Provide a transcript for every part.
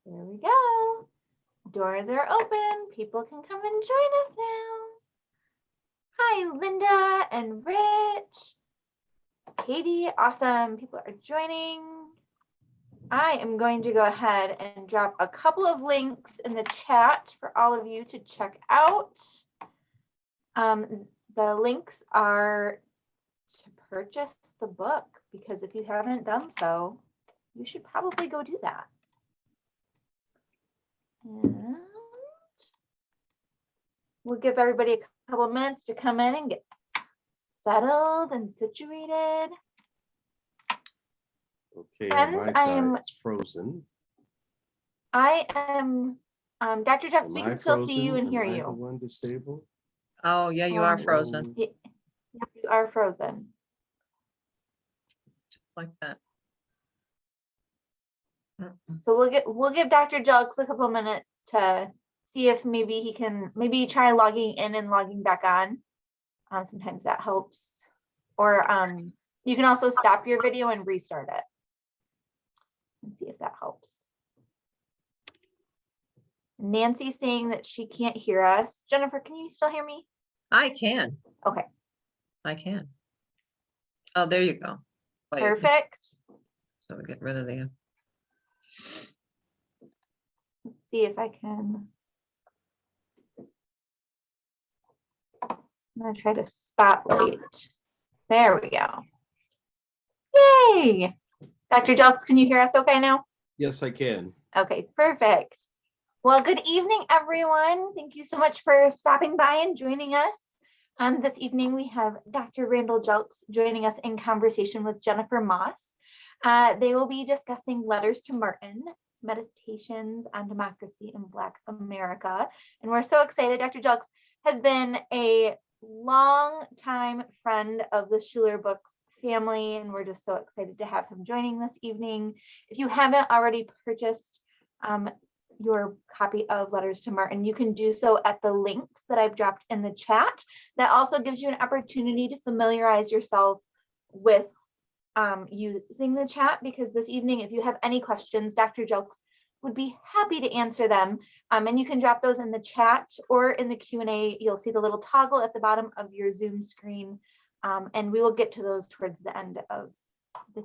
There we go. Doors are open. People can come and join us now. Hi, Linda and Rich. Katie, awesome. People are joining. I am going to go ahead and drop a couple of links in the chat for all of you to check out. The links are to purchase the book, because if you haven't done so, you should probably go do that. And we'll give everybody a couple of minutes to come in and get settled and situated. Okay, Friends, on my side, it's frozen. I am, Dr. Jelks, we Am I can still see you frozen? and hear Am I you. the one disabled? Oh, yeah, you are frozen You are frozen. like that. So we'll give Dr. Jelks a couple of minutes to see if maybe he can try logging in and logging back on. Sometimes that helps. Or you can also stop your video and restart it and see if that helps. Nancy's saying that she can't hear us. Jennifer, can you still hear me? I can. Okay. I can. Oh, there you go. Wait, Perfect. so we get rid of the. Let's see if I can. I'm gonna try to spotlight. There we go. Yay! Dr. Jelks, can you hear us okay now? Yes, I can. Okay, perfect. Well, good evening, everyone. Thank you so much for stopping by and joining us. This evening, we have Dr. Randal Jelks joining us in conversation with Jennifer Moss. They will be discussing Letters to Martin, Meditations on Democracy in Black America. And we're so excited. Dr. Jelks has been a long-time friend of the Schuler Books family, and we're just so excited to have him joining this evening. If you haven't already purchased your copy of Letters to Martin, you can do so at the links that I've dropped in the chat. That also gives you an opportunity to familiarize yourself with using the chat, because this evening, if you have any questions, Dr. Jelks would be happy to answer them. And you can drop those in the chat or in the Q&A. You'll see the little toggle at the bottom of your Zoom screen. And we will get to those towards the end of the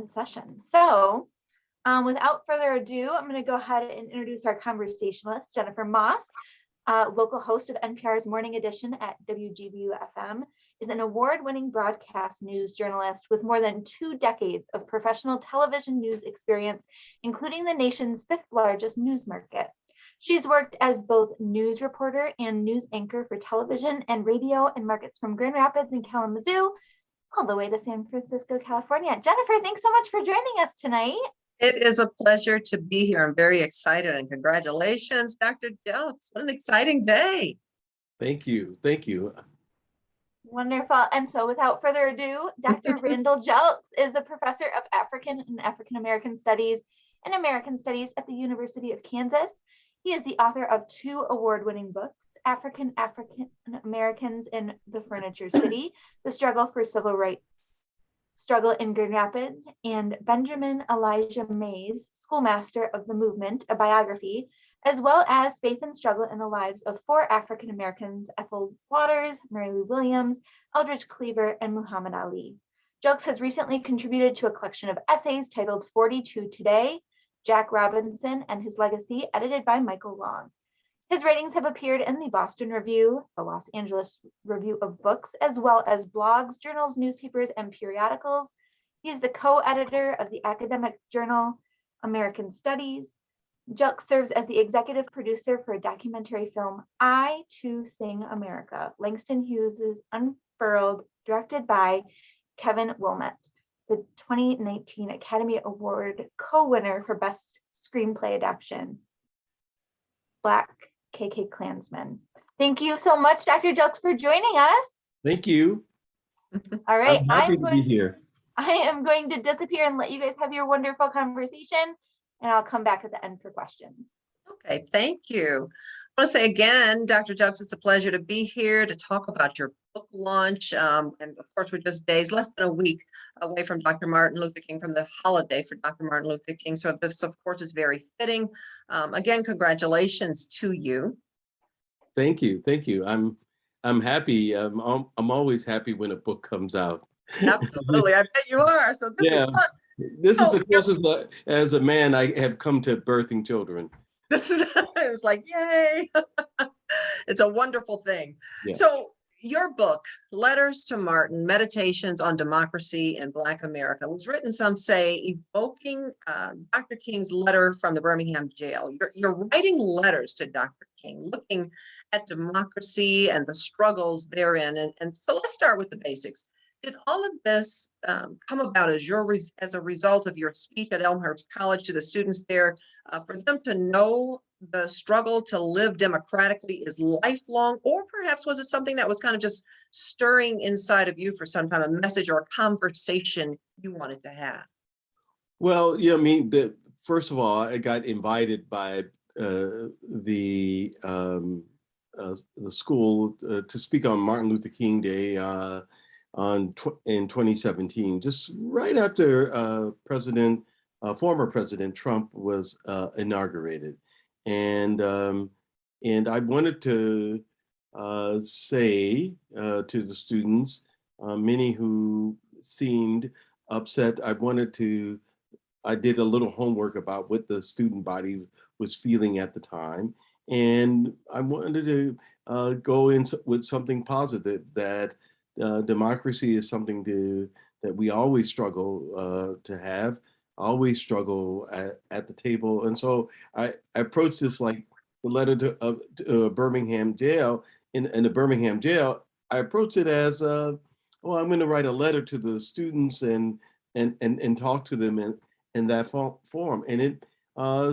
session. So without further ado, I'm going to go ahead and introduce our conversationalist, Jennifer Moss, local host of NPR's Morning Edition at WGVU FM, is an award-winning broadcast news journalist with more than 2 decades of professional television news experience, including the nation's 5th largest news market. She's worked as both news reporter and news anchor for television and radio in markets from Grand Rapids and Kalamazoo all the way to San Francisco, California. Jennifer, thanks so much for joining us tonight. It is a pleasure to be here. I'm very excited, and congratulations, Dr. Jelks. What an exciting day. Thank you. Thank you. Wonderful. And so without further ado, Dr. Randal Jelks is a professor of African and African American Studies and American Studies at the University of Kansas. He is the author of 2 award-winning books, African Americans in the Furniture City, The Struggle for Civil Rights, Struggle in Grand Rapids, and Benjamin Elijah Mays, Schoolmaster of the Movement, a biography, as well as Faith and Struggle in the Lives of 4 African Americans, Ethel Waters, Mary Lou Williams, Eldridge Cleaver, and Muhammad Ali. Jelks has recently contributed to a collection of essays titled 42 Today, Jack Robinson and His Legacy, edited by Michael Long. His writings have appeared in the Boston Review, the Los Angeles Review of Books, as well as blogs, journals, newspapers, and periodicals. He is the co-editor of the academic journal American Studies. Jelks serves as the executive producer for a documentary film, I Too Sing America, Langston Hughes's Unfurled, directed by Kevin Wilmette, the 2019 Academy Award co-winner for Best Screenplay Adaptation, Black KK Klansman. Thank you so much, Dr. Jelks, for joining us. Thank you. All right, I'm happy to be here. I am going to disappear and let you guys have your wonderful conversation, and I'll come back at the end for questions. Okay, thank you. I want to say again, Dr. Jelks, it's a pleasure to be here to talk about your book launch. And of course, we're just days, less than a week away from Dr. Martin Luther King, from the holiday for Dr. Martin Luther King. So this, of course, is very fitting. Again, congratulations to you. Thank you. Thank you. I'm happy. I'm always happy when a book comes out. Absolutely. I bet you are. So this Yeah. is fun. This is So, the closest as a man I have come to birthing children. this is, it was like, yay. It's a wonderful thing. Yeah. So your book, Letters to Martin, Meditations on Democracy in Black America, was written, some say, evoking Dr. King's letter from the Birmingham jail. You're writing letters to Dr. King, looking at democracy and the struggles therein. And so let's start with the basics. Did all of this come about as as a result of your speech at Elmhurst College to the students there, for them to know the struggle to live democratically is lifelong, or perhaps was it something that was kind of just stirring inside of you for some kind of message or a conversation you wanted to have? Well, yeah, I mean, first of all, I got invited by the school to speak on Martin Luther King Day in 2017, just right after former President Trump was inaugurated. And I wanted to say to the students, many who seemed upset, I did a little homework about what the student body was feeling at the time. And I wanted to go in with something positive, that democracy is something that we always struggle to have, always struggle at the table. And so I approached this like the letter to Birmingham jail. In the Birmingham jail, I approached it as, well, I'm going to write a letter to the students and talk to them in that form. And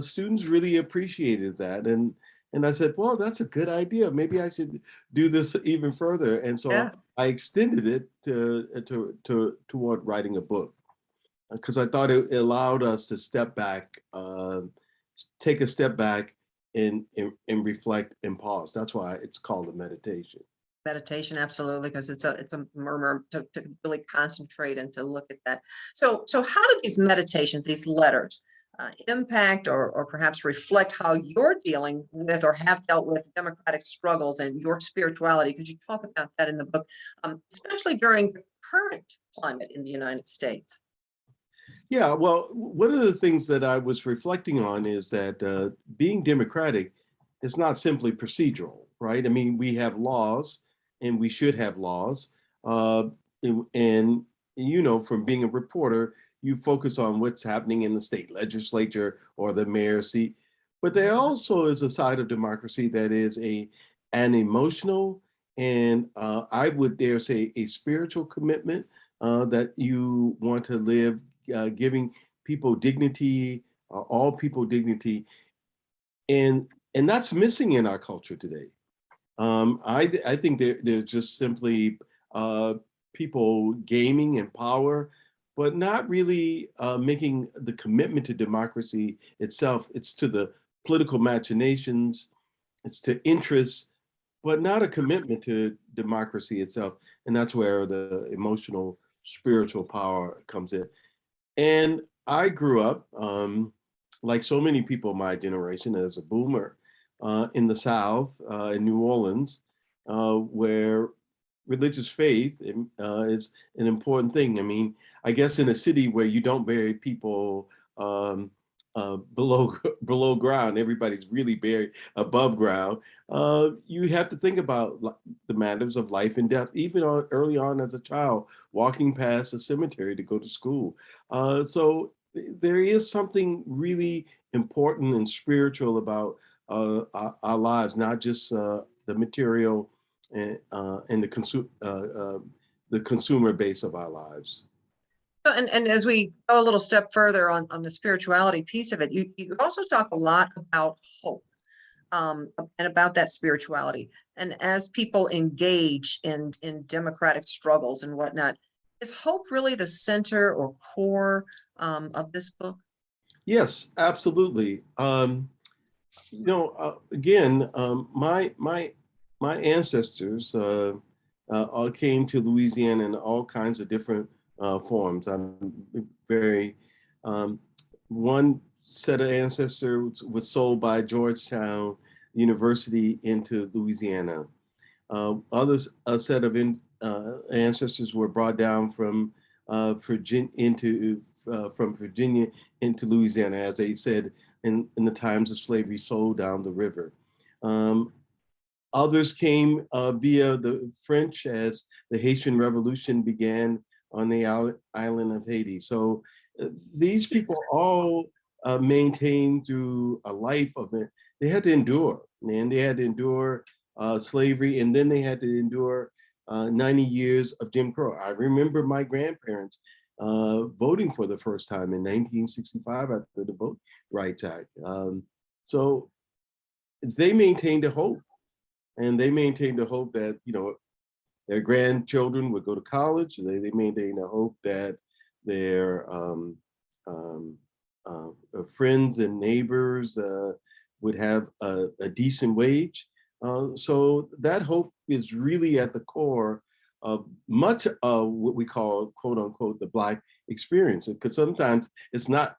students really appreciated that. And I said, well, that's a good idea. Maybe I should do this even further. And so Yeah. I extended it toward writing a book, because I thought it allowed us to step back, take a step back and reflect and pause. That's why it's called a meditation. Meditation, absolutely, because it's a murmur to really concentrate and to look at that. So how do these meditations, these letters, impact or perhaps reflect how you're dealing with or have dealt with democratic struggles and your spirituality? Could you talk about that in the book, especially during the current climate in the United States? Yeah, well, one of the things that I was reflecting on is that being democratic is not simply procedural, right? I mean, we have laws, and we should have laws. And you know, from being a reporter, you focus on what's happening in the state legislature or the mayor's seat. But there also is a side of democracy that is an emotional and I would dare say a spiritual commitment that you want to live, giving people dignity, all people dignity, and that's missing in our culture today. I think there's just simply people gaming in power, but not really making the commitment to democracy itself. It's to the political machinations, it's to interests, but not a commitment to democracy itself. And that's where the emotional, spiritual power comes in. And I grew up, like so many people my generation, as a boomer in the South, in New Orleans, where religious faith is an important thing. I mean, I guess in a city where you don't bury people below ground, everybody's really buried above ground. You have to think about the matters of life and death, even early on as a child, walking past a cemetery to go to school. So there is something really important and spiritual about our lives, not just the material and the consumer base of our lives. And as we go a little step further on the spirituality piece of it, you also talk a lot about hope, and about that spirituality. And as people engage in democratic struggles and whatnot, is hope really the center or core of this book? Yes, absolutely. You know, again, my ancestors all came to Louisiana in all kinds of different forms. I'm very, one set of ancestors was sold by Georgetown University into Louisiana. Others, a set of ancestors were brought down from Virginia into Louisiana, as they said in the times of slavery, sold down the river. Others came via the French as the Haitian Revolution began on the island of Haiti. So these people all maintained through a life of it. They had to endure, and they had to endure slavery, and then they had to endure 90 years of Jim Crow. I remember my grandparents voting for the first time in 1965 after the Voting Rights Act. So they maintained a hope. And they maintained a hope that, you know, their grandchildren would go to college. They maintained a hope that their friends and neighbors would have a decent wage. So that hope is really at the core of much of what we call, quote unquote, the Black experience. Because sometimes it's not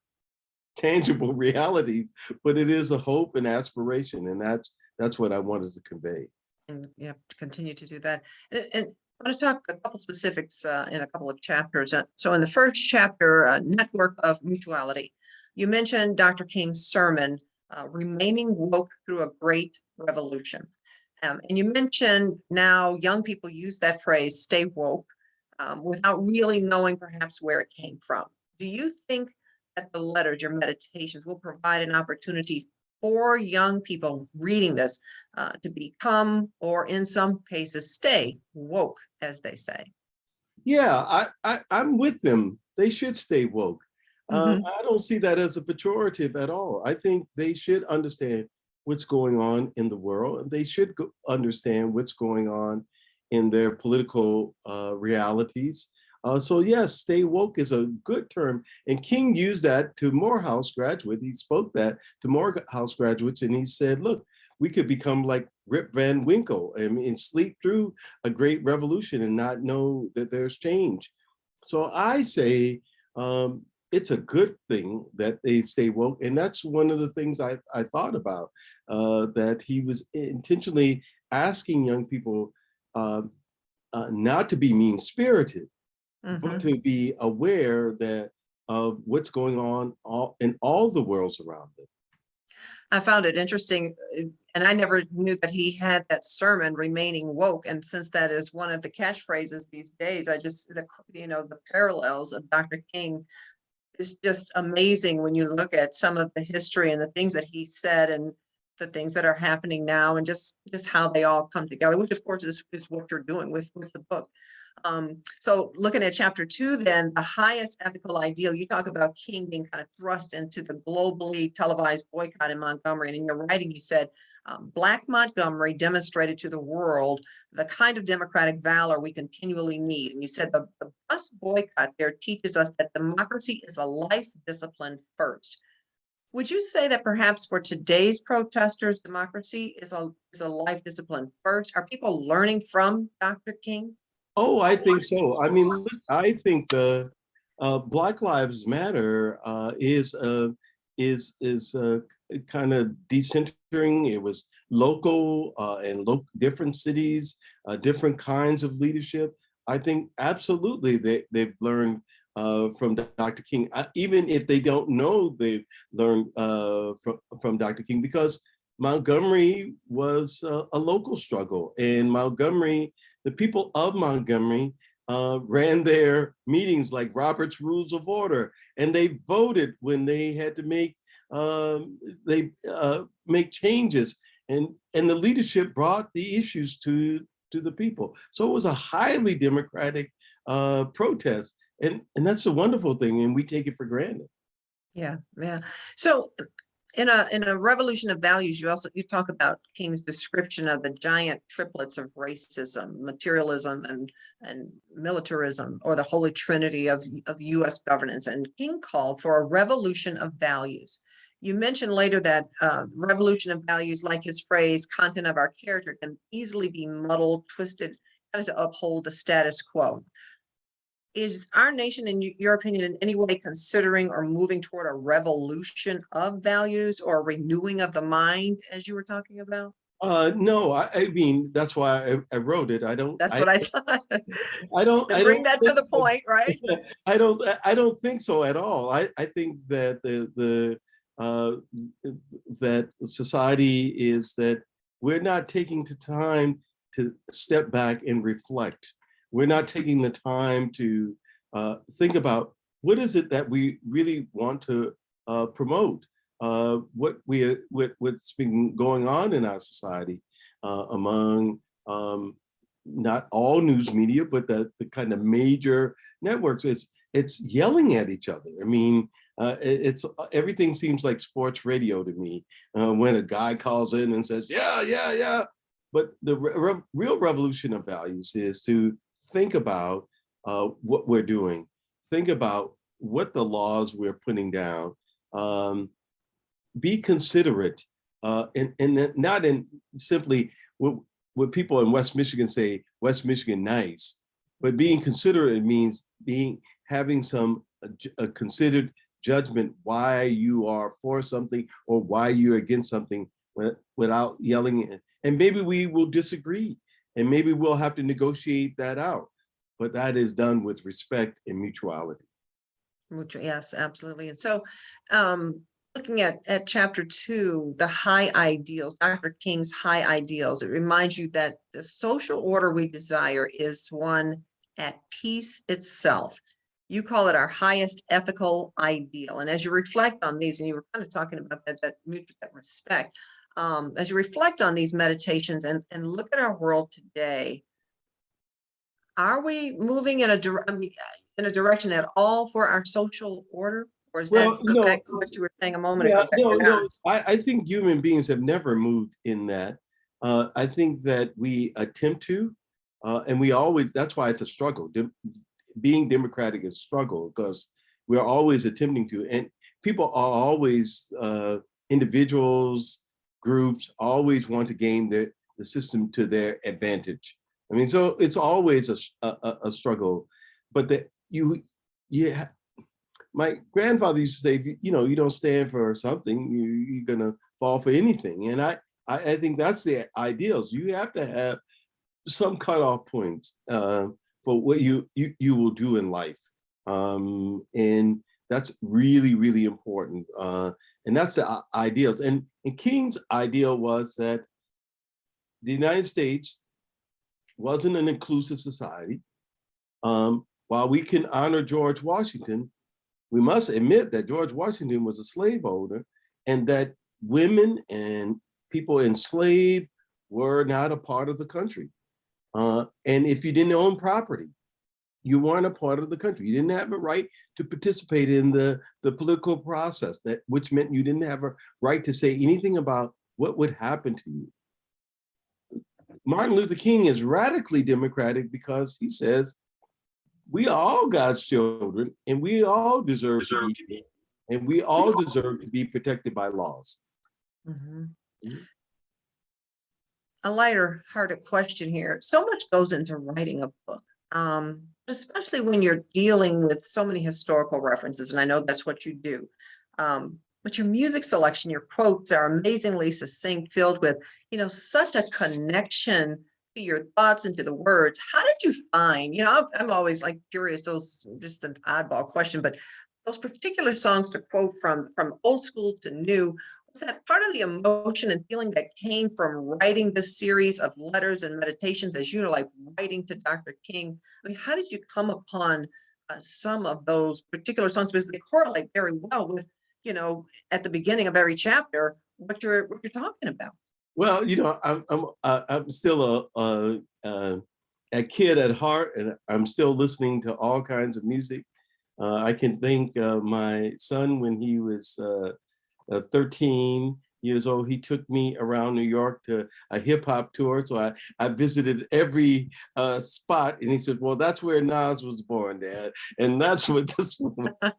tangible realities, but it is a hope and aspiration. And that's what I wanted to convey. And you have to continue to do that. And I want to talk a couple specifics in a couple of chapters. So in the first chapter, Network of Mutuality, you mentioned Dr. King's sermon, Remaining Woke Through a Great Revolution. And you mentioned now young people use that phrase, stay woke, without really knowing perhaps where it came from. Do you think that the letters, your meditations, will provide an opportunity for young people reading this to become, or in some cases, stay woke, as they say? Yeah, I'm with them. They should stay woke. Mhm. I don't see that as a pejorative at all. I think they should understand what's going on in the world, and they should understand what's going on in their political realities. So yes, stay woke is a good term. And King used that to Morehouse graduates. He spoke that to Morehouse graduates, and he said, look, we could become like Rip Van Winkle and sleep through a great revolution and not know that there's change. So I say it's a good thing that they stay woke. And that's one of the things I thought about, that he was intentionally asking young people not to be mean-spirited, but to be aware that of what's going on in all the worlds around them. I found it interesting, and I never knew that he had that sermon, Remaining Woke. And since that is one of the catchphrases these days, I just, the parallels of Dr. King is just amazing when you look at some of the history and the things that he said and the things that are happening now, and just how they all come together, which of course is what you're doing with the book. So looking at chapter 2, then, the highest ethical ideal, you talk about King being kind of thrust into the globally televised boycott in Montgomery. And in your writing, you said, Black Montgomery demonstrated to the world the kind of democratic valor we continually need. And you said the bus boycott there teaches us that democracy is a life discipline first. Would you say that perhaps for today's protesters, democracy is a life discipline first? Are people learning from Dr. King? Oh, I think so. I mean, I think the Black Lives Matter is kind of decentering. It was local and different cities, different kinds of leadership. I think absolutely they've learned from Dr. King, even if they don't know they've learned from Dr. King, because Montgomery was a local struggle, and Montgomery, the people of Montgomery ran their meetings like Robert's Rules of Order, and they voted when they had to make changes, and the leadership brought the issues to the people. So it was a highly democratic protest, and that's a wonderful thing, and we take it for granted. Yeah. So in a revolution of values, you talk about King's description of the giant triplets of racism, materialism, and militarism, or the holy trinity of U.S. governance. And King called for a revolution of values. You mentioned later that revolution of values, like his phrase, content of our character, can easily be muddled, twisted, kind of to uphold the status quo. Is our nation, in your opinion, in any way considering or moving toward a revolution of values or a renewing of the mind, as you were talking about? No, I mean, that's why I wrote it. That's what I thought. To I bring don't that to think the so. point, right? I don't think so at all. I think that uh, that society is that we're not taking the time to step back and reflect. We're not taking the time to think about what is it that we really want to promote. What's been going on in our society among not all news media, but the kind of major networks. It's yelling at each other. I mean, it's everything seems like sports radio to me when a guy calls in and says, yeah, yeah, yeah. But the real revolution of values is to think about what we're doing, think about what the laws we're putting down, be considerate, and not in simply what people in West Michigan say, West Michigan nice, but being considerate means having some a considered judgment why you are for something or why you're against something without yelling. And maybe we will disagree and maybe we'll have to negotiate that out, but that is done with respect and mutuality. Yes, absolutely. And so, looking at chapter 2, the high ideals, Dr. King's high ideals, it reminds you that the social order we desire is one at peace itself. You call it our highest ethical ideal. And as you reflect on these, and you were kind of talking about that mutual respect, as you reflect on these meditations and look at our world today, are we moving in a direction at all for our social order? Or is that still back to what you were saying a moment ago? No. I think human beings have never moved in that. I think that we attempt to, and we always, that's why it's a struggle. Being democratic is a struggle because we're always attempting to, and people are always, individuals, groups, always want to game the system to their advantage. I mean, so it's always a struggle, but my grandfather used to say, you don't stand for something, you're gonna fall for anything. And I think that's the ideals. You have to have some cutoff points for what you will do in life. And that's really, really important. And that's the ideals. And King's ideal was that the United States wasn't an inclusive society. While we can honor George Washington, we must admit that George Washington was a slaveholder and that women and people enslaved were not a part of the country. And if you didn't own property, you weren't a part of the country. You didn't have a right to participate in the political process, which meant you didn't have a right to say anything about what would happen to you. Martin Luther King is radically democratic because he says, we are all God's children and we all deserve to be, and we all deserve to be protected by laws. Mm-hmm. A lighter hearted question here. So much goes into writing a book, especially when you're dealing with so many historical references. And I know that's what you do. But your music selection, your quotes are amazingly succinct, filled with, such a connection to your thoughts and to the words. How did you find, I'm always like curious, those just an oddball question, but those particular songs to quote from old school to new, was that part of the emotion and feeling that came from writing this series of letters and meditations, as like writing to Dr. King? I mean, how did you come upon some of those particular songs? Because they correlate very well with, at the beginning of every chapter, what you're talking about. Well, I'm still a kid at heart, and I'm still listening to all kinds of music. I can thank my son when he was 13 years old. He took me around New York to a hip hop tour. So I visited every spot, and he said, well, that's where Nas was born, Dad. And that's what this one was.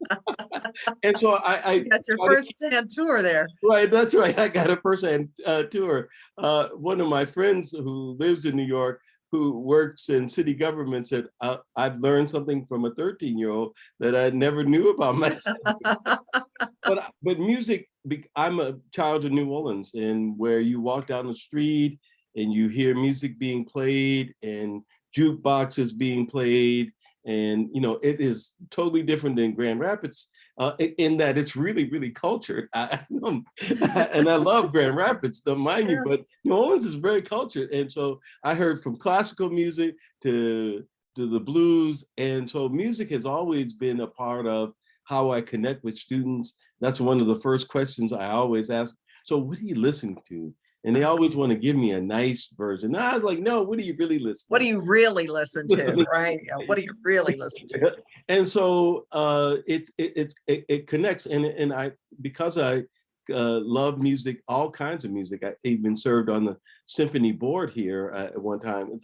And so I got your first-hand tour there. Right, that's right. I got a first-hand tour. One of my friends who lives in New York who works in city government said, I've learned something from a 13-year-old that I never knew about myself. But music, I'm a child of New Orleans, and where you walk down the street and you hear music being played and jukeboxes being played, and it is totally different than Grand Rapids in that it's really, really cultured. And I love Grand Rapids, don't mind you, but New Orleans is very cultured. And so I heard from classical music to the blues, and so music has always been a part of how I connect with students. That's one of the first questions I always ask. So what do you listen to? And they always want to give me a nice version. And I was like, no, what do you really listen to? What do you really listen to, right? Yeah, what do you really listen to? And so it connects. And I, because I love music, all kinds of music. I even served on the symphony board here at one time.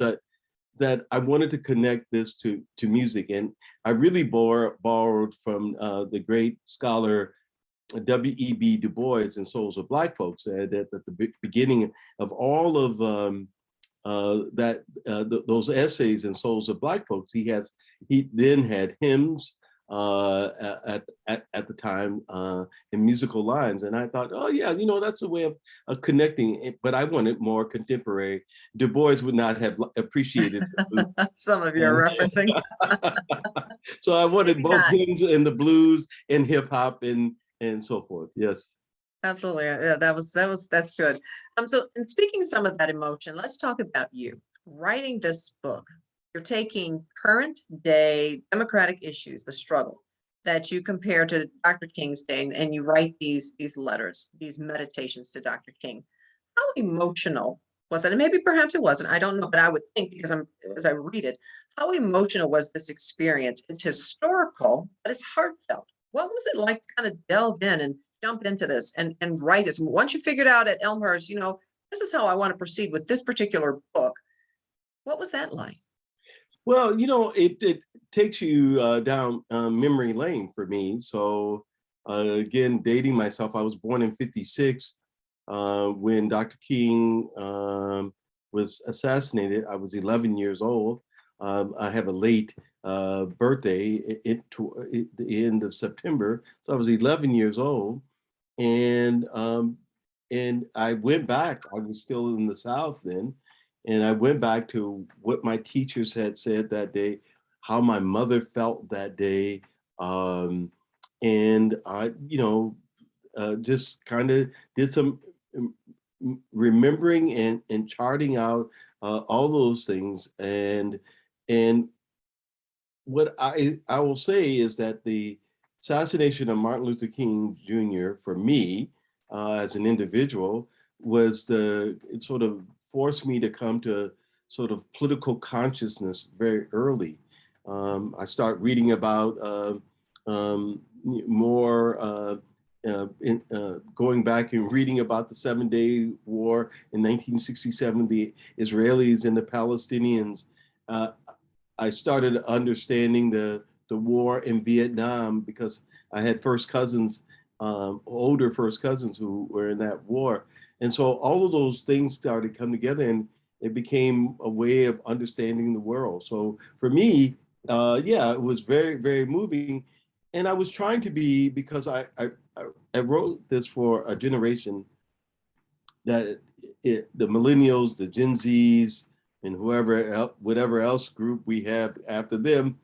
That I wanted to connect this to music. And I really borrowed from the great scholar W.E.B. Du Bois in Souls of Black Folks, that at the beginning of all of those essays in Souls of Black Folks, he then had hymns at the time in musical lines. And I thought, oh yeah, that's a way of connecting, but I wanted more contemporary. Du Bois would not have appreciated some of you are referencing. So I wanted Maybe both not. hymns and the blues and hip hop and so forth. Yes. Absolutely. Yeah, that's good. So in speaking some of that emotion, let's talk about you writing this book. You're taking current day democratic issues, the struggle that you compare to Dr. King's day, and you write these letters, these meditations to Dr. King. How emotional was it? And maybe perhaps it wasn't. I don't know, but I would think, because as I read it, how emotional was this experience? It's historical, but it's heartfelt. What was it like to kind of delve in and jump into this and write this? Once you figured out at Elmhurst, this is how I want to proceed with this particular book. What was that like? Well, it takes you down memory lane for me. So again, dating myself, I was born in '56 when Dr. King was assassinated. I was 11 years old. I have a late birthday at the end of September. So I was 11 years old. And I went back. I was still in the South then. And I went back to what my teachers had said that day, how my mother felt that day. And I, just kind of did some remembering and charting out all those things. And what I will say is that the assassination of Martin Luther King Jr. for me as an individual it sort of forced me to come to sort of political consciousness very early. I start reading about more going back and reading about the 7-Day War in 1967, the Israelis and the Palestinians. I started understanding the war in Vietnam because I had older first cousins who were in that war. And so all of those things started to come together, and it became a way of understanding the world. So for me, it was very, very moving. And I was trying to be, because I wrote this for a generation that the millennials, the Gen Zs, and whatever else group we have after them,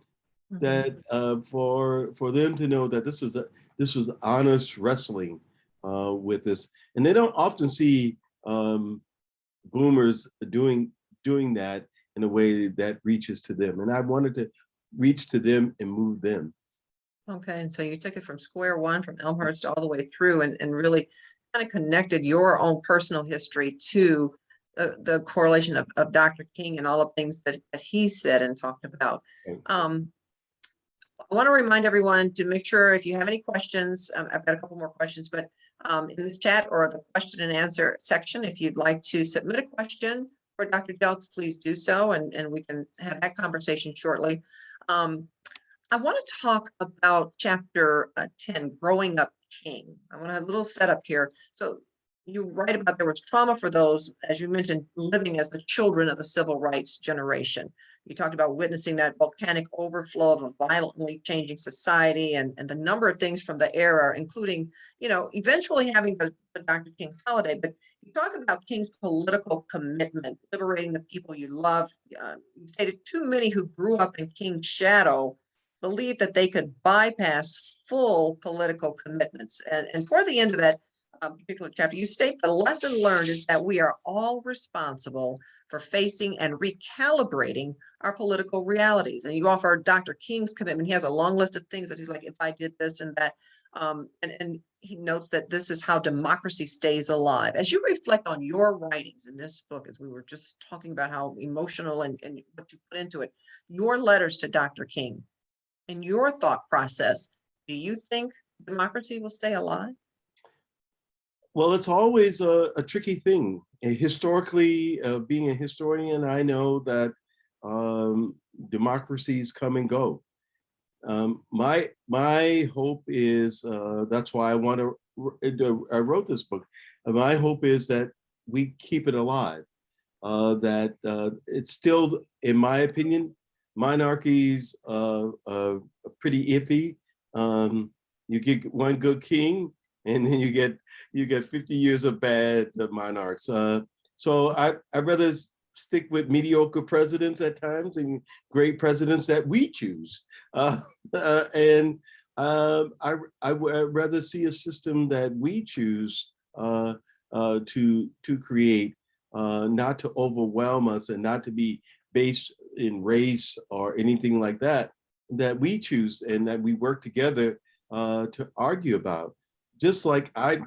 that for them to know that this was honest wrestling with this, and they don't often see boomers doing that in a way that reaches to them, and I wanted to reach to them and move them. Okay, and so you took it from square one, from Elmhurst all the way through, and really kind of connected your own personal history to the correlation of Dr. King and all of things that he said and talked about. I want to remind everyone to make sure, if you have any questions, I've got a couple more questions, but in the chat or the question and answer section, if you'd like to submit a question for Dr. Jelks, please do so, and we can have that conversation shortly. I want to talk about chapter 10, Growing Up King. I want to have a little setup here. So you write about there was trauma for those, as you mentioned, living as the children of the civil rights generation. You talked about witnessing that volcanic overflow of a violently changing society and the number of things from the era, including, eventually having the Dr. King holiday. But you talk about King's political commitment, liberating the people you love. You stated too many who grew up in King's shadow believed that they could bypass full political commitments. And toward the end of that particular chapter, you state the lesson learned is that we are all responsible for facing and recalibrating our political realities. And you offer Dr. King's commitment. He has a long list of things that he's like, if I did this and that, and he notes that this is how democracy stays alive. As you reflect on your writings in this book, as we were just talking about how emotional and what you put into it, your letters to Dr. King, in your thought process, do you think democracy will stay alive? Well, it's always a tricky thing. Historically, being a historian, I know that democracies come and go. My hope is, that's why I wrote this book. My hope is that we keep it alive. That it's still, in my opinion, monarchies are pretty iffy. You get one good king, and then you get 50 years of bad monarchs. So I'd rather stick with mediocre presidents at times and great presidents that we choose. And I would rather see a system that we choose to create, not to overwhelm us and not to be based in race or anything like that, that we choose and that we work together to argue about. Just like the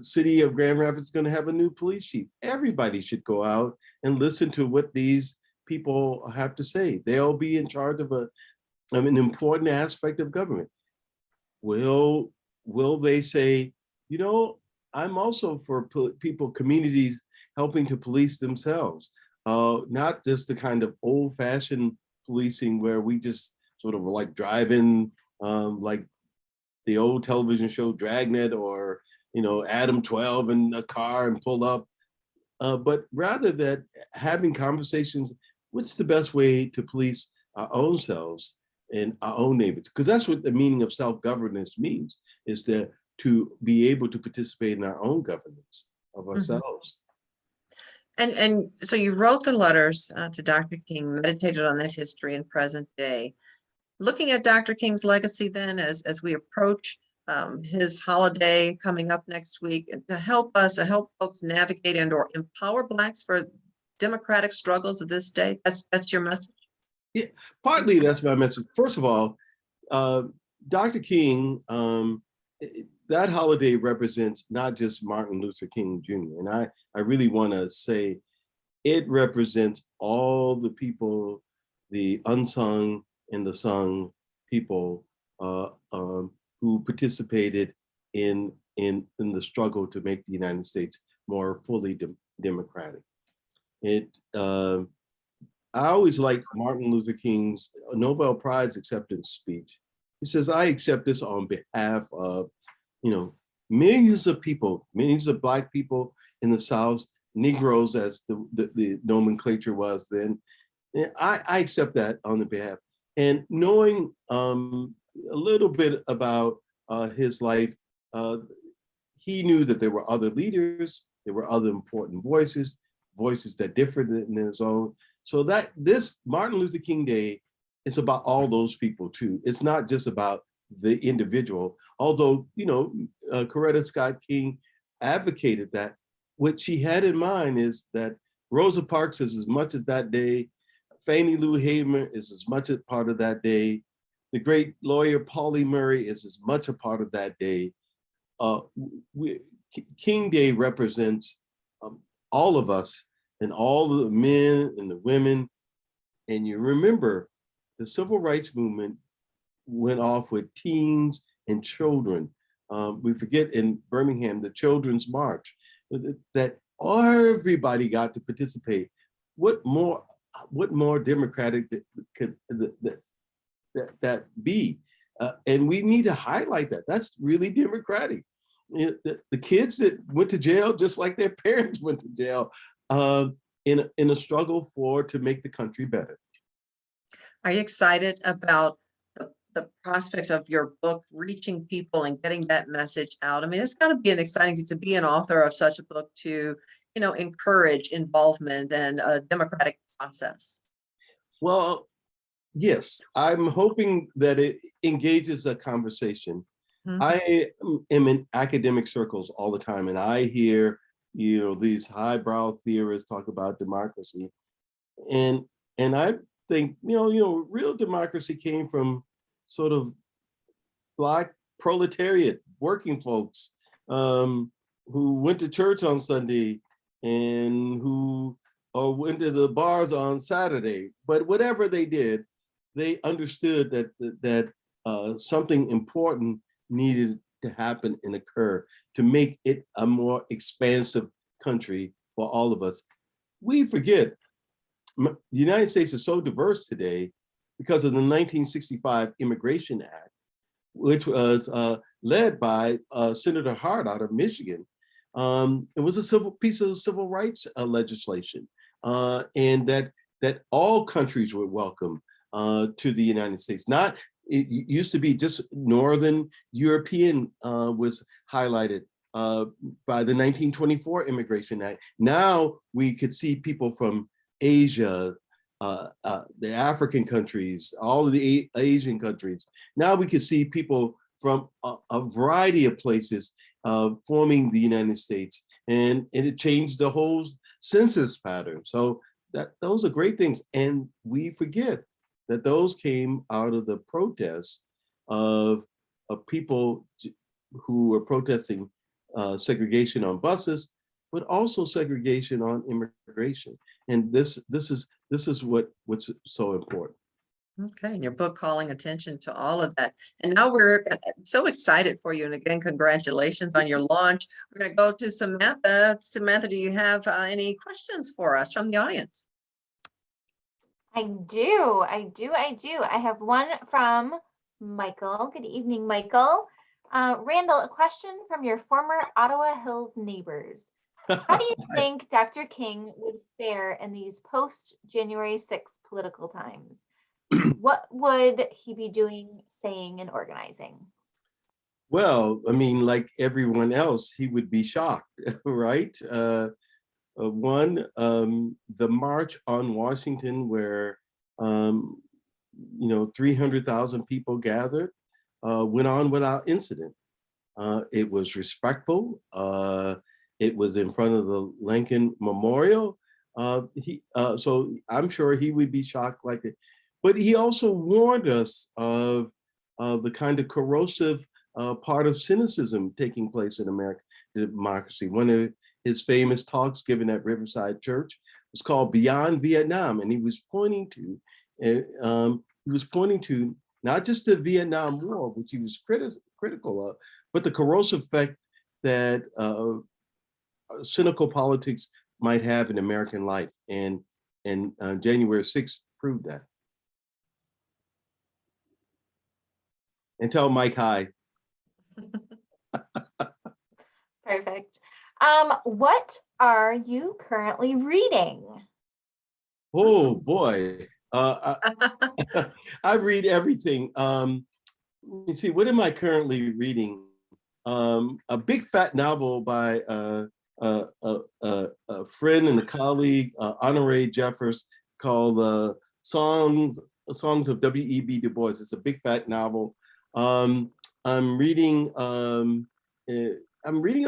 city of Grand Rapids is going to have a new police chief. Everybody should go out and listen to what these people have to say. They'll be in charge of an important aspect of government. Will they say, I'm also for communities helping to police themselves, not just the kind of old-fashioned policing where we just sort of like driving like the old television show Dragnet or Adam 12 in a car and pull up, but rather that having conversations, what's the best way to police our own selves and our own neighbors? Because that's what the meaning of self-governance means, is to be able to participate in our own governance of ourselves. And so you wrote the letters to Dr. King, meditated on that history and present day. Looking at Dr. King's legacy then, as we approach his holiday coming up next week, to help folks navigate and or empower Blacks for democratic struggles of this day, that's your message? Yeah, partly that's my message. First of all, Dr. King, that holiday represents not just Martin Luther King Jr. And I really want to say it represents all the people, the unsung and the sung people who participated in the struggle to make the United States more fully democratic. I always liked Martin Luther King's Nobel Prize acceptance speech. He says, "I accept this on behalf of, millions of people, millions of Black people in the South, Negroes as the nomenclature was then. And I accept that on the behalf." And knowing a little bit about his life, he knew that there were other leaders, there were other important voices that differed in his own. So that this Martin Luther King Day is about all those people too. It's not just about the individual, although, Coretta Scott King advocated that. What she had in mind is that Rosa Parks is as much as that day, Fannie Lou Hamer is as much a part of that day. The great lawyer Pauli Murray is as much a part of that day. King Day represents all of us and all the men and the women. And you remember the civil rights movement went off with teens and children. We forget in Birmingham, the Children's March, that everybody got to participate. What more democratic could that be? And we need to highlight that. That's really democratic. the kids that went to jail just like their parents went to jail in a struggle to make the country better. Are you excited about the prospects of your book reaching people and getting that message out? I mean, it's got to be an exciting to be an author of such a book to, encourage involvement and a democratic process. Well, yes, I'm hoping that it engages a conversation. Mhm. I am in academic circles all the time, and I hear, these highbrow theorists talk about democracy, and I think, real democracy came from sort of Black proletariat, working folks who went to church on Sunday and who went to the bars on Saturday. But whatever they did, they understood that something important needed to happen and occur to make it a more expansive country for all of us. We forget the United States is so diverse today because of the 1965 Immigration Act, which was led by Senator Hart out of Michigan. It was a piece of civil rights legislation, and that all countries were welcome to the United States. It used to be just Northern European was highlighted by the 1924 Immigration Act. Now we could see people from Asia, the African countries, all of the Asian countries. Now we can see people from a variety of places forming the United States, and it changed the whole census pattern. So those are great things, and we forget that those came out of the protests of people who were protesting segregation on buses, but also segregation on immigration. And this is what's so important. Okay, and your book calling attention to all of that. And now we're so excited for you. And again, congratulations on your launch. We're going to go to Samantha. Samantha, do you have any questions for us from the audience? I do. I have one from Michael. Good evening, Michael. Randall, a question from your former Ottawa Hills neighbors. How do you think Dr. King would fare in these post-January 6th political times? What would he be doing, saying, and organizing? Well, I mean, like everyone else, he would be shocked, right? One, the March on Washington, where 300,000 people gathered, went on without incident. It was respectful. It was in front of the Lincoln Memorial. So I'm sure he would be shocked like it. But he also warned us of the kind of corrosive part of cynicism taking place in American democracy. One of his famous talks given at Riverside Church was called Beyond Vietnam, and he was pointing to not just the Vietnam War, which he was critical of, but the corrosive effect that cynical politics might have in American life, and January 6th proved that. And tell Mike hi. Perfect. What are you currently reading? Oh boy, I read everything. Let me see, what am I currently reading? A big fat novel by a friend and a colleague, Honoré Jeffers, called Songs of W.E.B. Du Bois. It's a big fat novel. I'm reading a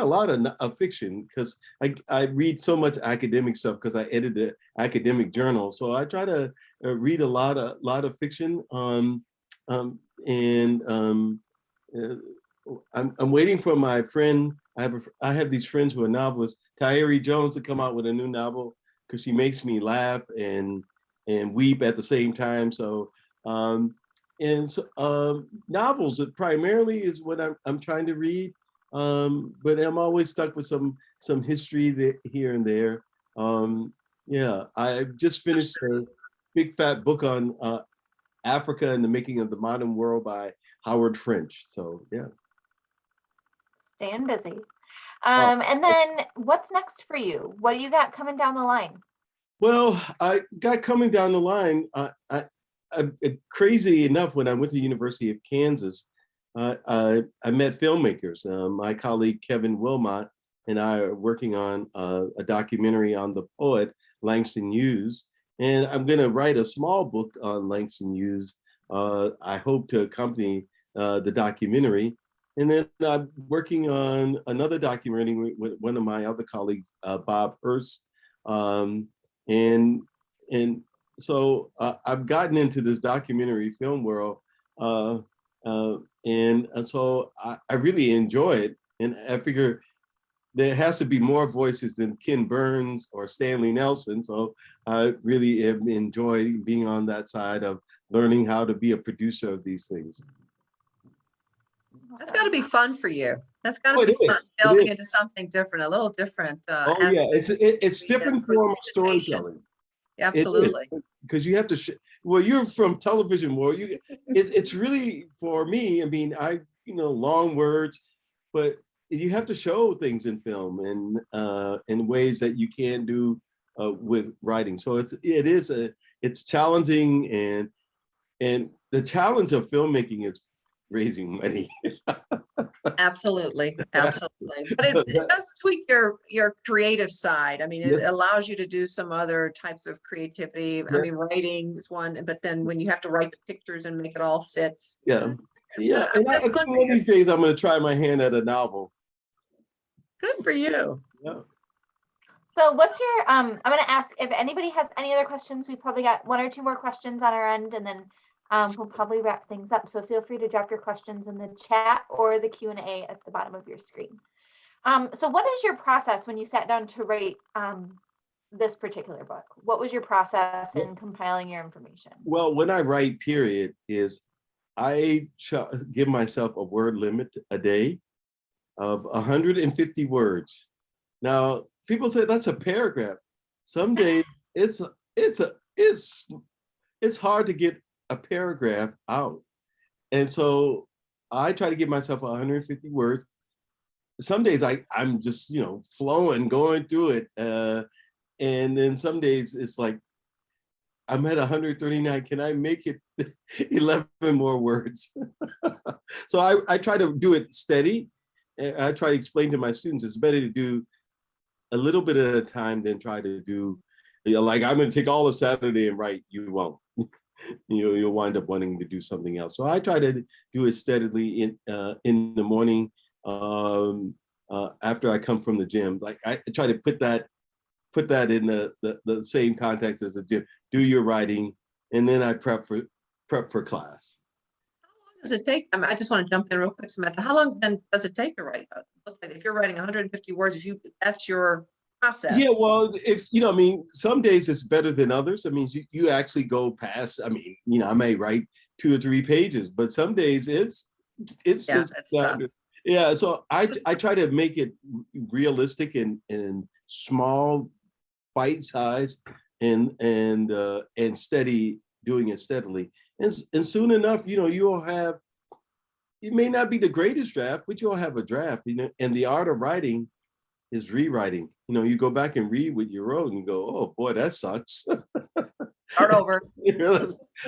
lot of fiction because I read so much academic stuff because I edit an academic journal. So I try to read a lot of fiction. I'm waiting for my friend. I have these friends who are novelists, Tyree Jones, to come out with a new novel because she makes me laugh and weep at the same time. So novels primarily is what I'm trying to read. But I'm always stuck with some history here and there. Yeah, I just finished a big fat book on Africa and the Making of the Modern World by Howard French. So yeah. Staying busy. Well, And then what's next for you? What do you got coming down the line? well, I got coming down the line. Crazy enough, when I went to the University of Kansas, I met filmmakers. My colleague Kevin Wilmot and I are working on a documentary on the poet Langston Hughes, and I'm going to write a small book on Langston Hughes. I hope to accompany the documentary. And then I'm working on another documentary with one of my other colleagues, Bob Hurst. Um, and and so I've gotten into this documentary film world, uh, and so I really enjoy it. And I figure there has to be more voices than Ken Burns or Stanley Nelson. So I really have enjoyed being on that side of learning how to be a producer of these things. That's got to be fun for you. That's got Oh, to it be fun, is. It delving is. into something different, a little different. Oh yeah, it's different form of Presentation. storytelling. Absolutely. Because you have to. Well, you're from television world. It's really, for me. I mean, long words, but you have to show things in film and in ways that you can't do with writing. So it's challenging, and the challenge of filmmaking is raising money. Absolutely. Absolutely. But it does tweak your creative side. I mean, it Yes. allows you to do some other types of creativity. I Yes. mean, writing is one, but then when you have to write the pictures and make it all fit. Yeah. Yeah. And I That's think fun for one of you. these days I'm going to try my hand at a novel. Good for you. Yeah. So what's your, I'm going to ask if anybody has any other questions. We probably got one or two more questions on our end, and then we'll probably wrap things up. So feel free to drop your questions in the chat or the Q&A at the bottom of your screen. So what is your process when you sat down to write this particular book? What was your process in compiling your information? Well, when I write, period, is I give myself a word limit a day of 150 words. Now, people say that's a paragraph. Some days it's hard to get a paragraph out. And so I try to give myself 150 words. Some days I'm just, flowing, going through it. And then some days it's like, I'm at 139. Can I make it 11 more words? So I try to do it steady. I try to explain to my students it's better to do a little bit at a time than try to do, like I'm going to take all of Saturday and write. You won't. You'll wind up wanting to do something else. So I try to do it steadily in the morning after I come from the gym. Like I try to put that in the same context as the gym. Do your writing, and then I prep for class. How long does it take? I just want to jump in real quick, Samantha. How long then does it take to write? If you're writing 150 words, that's your process. Yeah, well, some days it's better than others. I mean, you actually go past. I mean, I may write 2 or 3 pages, but some days it's just tough. Yeah. So I try to make it realistic and small, bite size, and steady, doing it steadily, and soon enough, you'll have. It may not be the greatest draft, but you'll have a draft. And the art of writing is rewriting. You go back and read what you wrote and you go, oh boy, that sucks. Start over.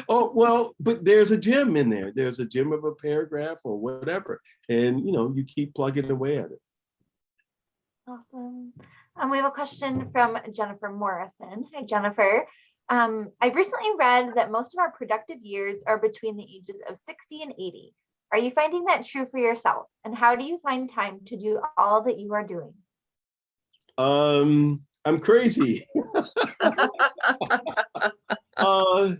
Oh, well, but there's a gem in there. There's a gem of a paragraph or whatever. And, you keep plugging away at it. Awesome. We have a question from Jennifer Morrison. Hi, Jennifer. I've recently read that most of our productive years are between the ages of 60 and 80. Are you finding that true for yourself? And how do you find time to do all that you are doing? I'm crazy. I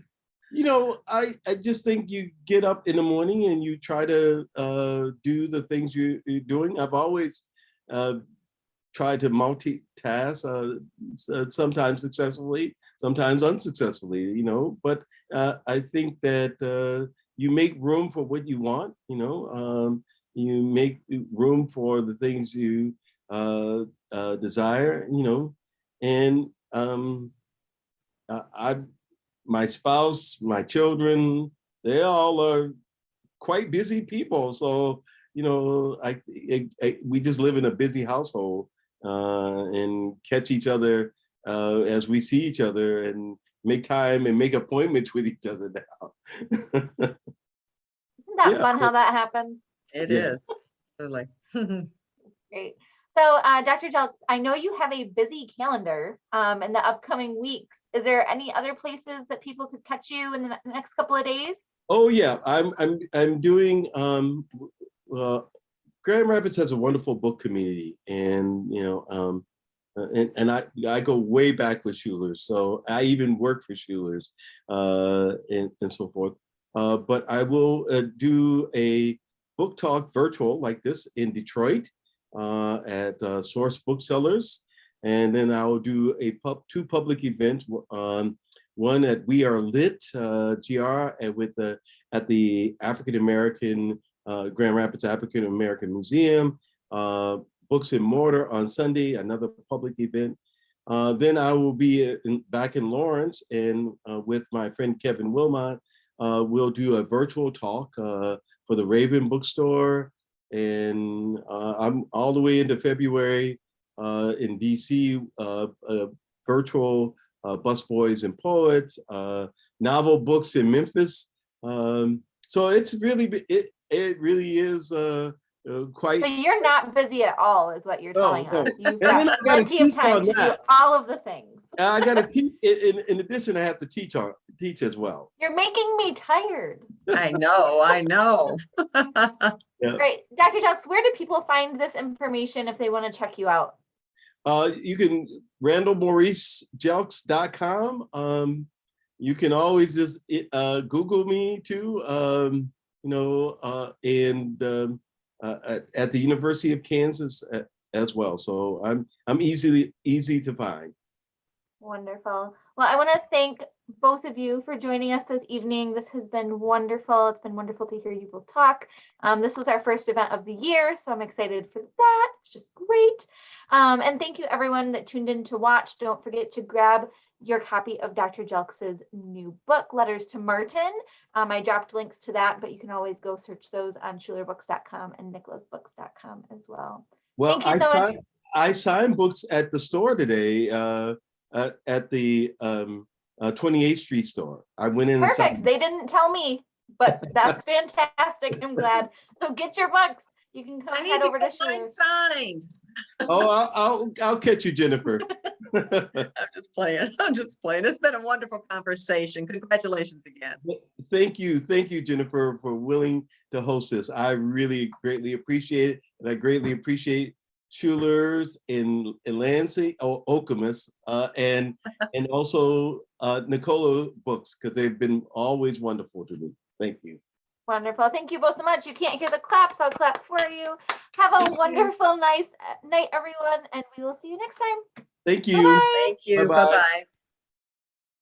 just think you get up in the morning and you try to do the things you're doing. I've always tried to multitask, sometimes successfully, sometimes unsuccessfully, but I think that you make room for what you want, you make room for the things you desire, and my spouse, my children, they all are quite busy people. So we just live in a busy household and catch each other as we see each other and make time and make appointments with each other now. Isn't that fun how that happens? It Yeah. is. Absolutely. Great. So, Dr. Jelks, I know you have a busy calendar in the upcoming weeks. Is there any other places that people could catch you in the next couple of days? Oh yeah, I'm doing Grand Rapids has a wonderful book community, and and I go way back with Schuler's, so I even work for Schuler's and so forth. But I will do a book talk virtual like this in Detroit at Source Booksellers, and then I will do two public events. One at We Are Lit GR at the African American Grand Rapids African American Museum. Books in Mortar on Sunday, another public event. Then I will be back in Lawrence, and with my friend Kevin Wilmot, we'll do a virtual talk for the Raven Bookstore. And I'm all the way into February in DC, virtual Busboys and Poets, novel books in Memphis. So it's really, it really is quite. So you're not busy at all, is what you're telling us. You've And then got I gotta plenty of teach time on to do that. all of the things. I got to teach. In addition, I have to teach as well. You're making me tired. I know. Yeah. Great. Dr. Jelks, where do people find this information if they want to check you out? You can randalmauricejelks.com. You can always just Google me too. At the University of Kansas as well. So I'm easy to find. Wonderful. Well, I want to thank both of you for joining us this evening. This has been wonderful. It's been wonderful to hear you both talk. This was our first event of the year, so I'm excited for that. It's just great. And thank you everyone that tuned in to watch. Don't forget to grab your copy of Dr. Jelks's new book, Letters to Martin. I dropped links to that, but you can always go search those on schulerbooks.com and nicholasbooks.com as well. Well, thank you so much. I signed books at the store today, at the 28th Street store. I went in. Perfect. They didn't tell me, but that's fantastic. I'm glad. So get your books. You can come head over to Schuler's. Signed. Oh, I'll catch you, Jennifer. I'm just playing. It's been a wonderful conversation. Congratulations again. Thank you, Jennifer, for willing to host this. I really greatly appreciate it, and I greatly appreciate Schuler's in Lansing, Okemos, and also Nicola Books, because they've been always wonderful to me. Thank you. Wonderful. Thank you both so much. You can't hear the claps. I'll clap for you. Have a wonderful, nice night, everyone, and we will see you next time. Thank you. Bye-bye. Thank you. Bye-bye. Bye-bye.